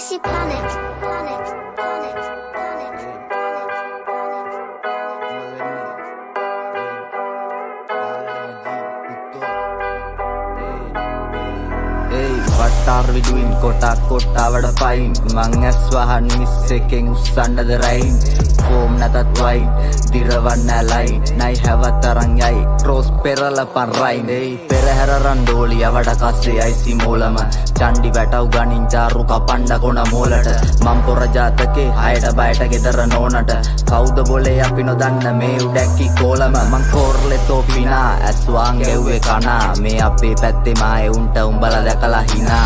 Legacy Planet. What are we doing? Kota wada fine. Mangas wahan missing usanda the rain. Foam natat wine. Diravanna line. Nai have a tarangai. Rose perala pan rain. Perahara randoli avada kasse aisi molama. Chandi batau ganin charu kapanda kona molata. Mampora jatake haida baita gedara nonata. Kauda bole apino danna me udakki kolama. Mankorle topina aswangewe kana. Me appe patte mae unta umbala dakala hina.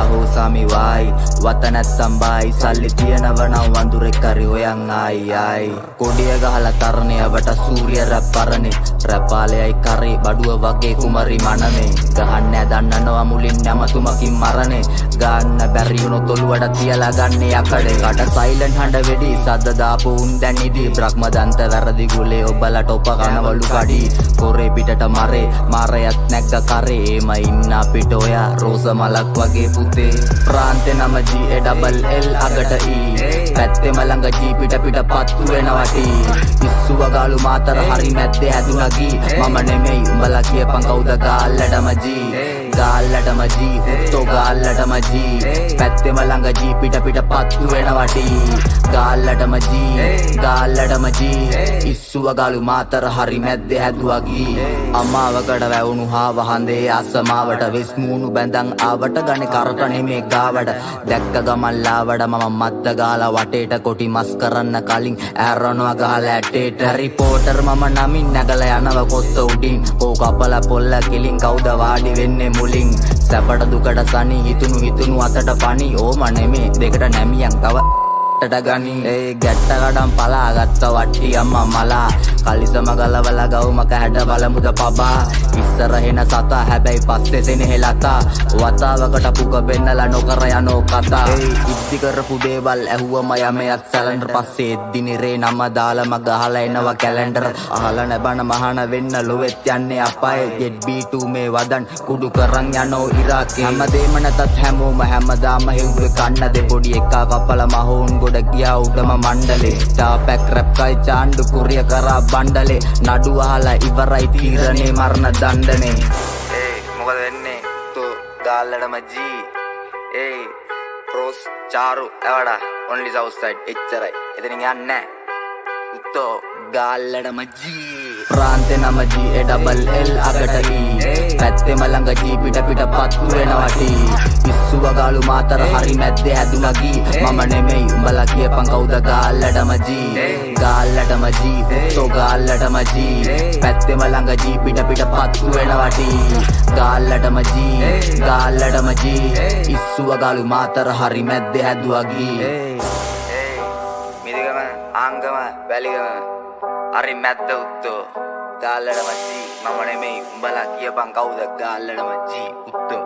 Aho sami wai watana sambai salli tiyanava nan wandure kari hoyan ai kodiya gahala tarne avata surya rapparane rapale ai kari baduwa wage kumari manane gahanne dannanawa mulin namatumakin marane ganna bari uno toluwada tiyala ganne akade kada silent handa wedi sadda daapu un dan idi brahma danta waradi gule obala topa kanavalu kadi kore pitata mare marayat නැග්ග kare ema inna pitoya rosa malak wage pute prante nama G A double L agata E පැත්තේ මලංග G පිට පත්තු වෙනවටි ඉස්සුව ගාලු මාතර හරි මැද්දේ හැදුනා ගී මම නෙමෙයි උඹලා කියපන් කවුද ගාල්ලටම G ගාල්ලටම G උත්තෝ ගාල්ලටම G පැත්තේ මලංග G පිට පත්තු වෙනවටි ගාල්ලටම G ඉස්සුව ගාලු මාතර හරි මැද්දේ හැදුවා ගී අමාවකට වැවුණු හාව හඳේ අසමාවට වෙස් මූණු බැඳන් ආවට ගනේ කරට නෙමේ ගාවට දැක්ක ගමන් ලාවඩ මම මද්ද ගාලා වටේට කොටි මස් කරන්න කලින් ඇරනවා ගහලා ඇටේට රිපෝටර් මම නමින් නැගලා යනවා කොස්ස උඩින් ඕ කපල පොල්ල කිලින් කවුද වාඩි වෙන්නේ මුලින් සැපට දුකට සනි හිතුණු අතට පණි ඕම නෙමේ දෙකට නැමියන් තව ගනි ඒ ගැට්ට කඩම් පලා ගත්ත වට්ටි අම්මා මලා කලිසම ගලවලා ගවුමක හැඩ බලමුද පබා ඉස්සරහෙන සතා හැබැයි පස්සේ සෙනෙහෙලතා වතාවකට පුක පෙන්නලා නොකර යනෝ කතා ඉද්දි කරපු දේවල් ඇහුවම යමයක් සැලෙන්ඩර් පස්සේ එද්දිනිරේ නම දාලම ගහලා එනවා කැලෙන්ඩර් අහලා නැබන මහාන වෙන්න ලොවෙත් යන්නේ අපායේ ජෙට් B2 මේ වදන් කුඩු කරන් යනෝ ඉරාකේ හැමදේම නැතත් හැමෝම හැමදාම හෙව්වේ කන්න දෙපොඩි එකා කපලා මහෝන් ගොඩ ගියා උඩම මණ්ඩලේ ටාපැක් රැප් කයි චාන්ඩු කුරිය කරා බණ්ඩලේ නඩු අහලා ඉවරයි තීරණේ මරණ දණ්ඩනේ මොකද වෙන්නේ තෝ ගාල්ලටම G රෝස් චාරු එවඩා only south side එච්චරයි එතනින් යන්නේ නැහැ උත්තෝ ගාල්ලටම G ප්‍රාන්තේ නම G A double L අගට E පැත්තේ මලංග G පිට පත්තු වෙනවටි ඉස්සුව ගාලු මාතර හරි මැද්දේ හැදුනා ගී මම නෙමෙයි උඹලා කියපන් කවුද ගාල්ලටම G උත්තෝ ගාල්ලටම G පැත්තේ මලංග G පිට පත්තු වෙනවටි ගාල්ලටම G ඉස්සුව ගාලු මාතර හරි මැද්දේ හැදුවා ගී මිදිගම ආංගම වැලිගම හරි මැද්ද උත්තෝ ගාල්ලටම G මම නෙමෙයි උඹලා කියපන් කවුද ගාල්ලටම G උත්තෝ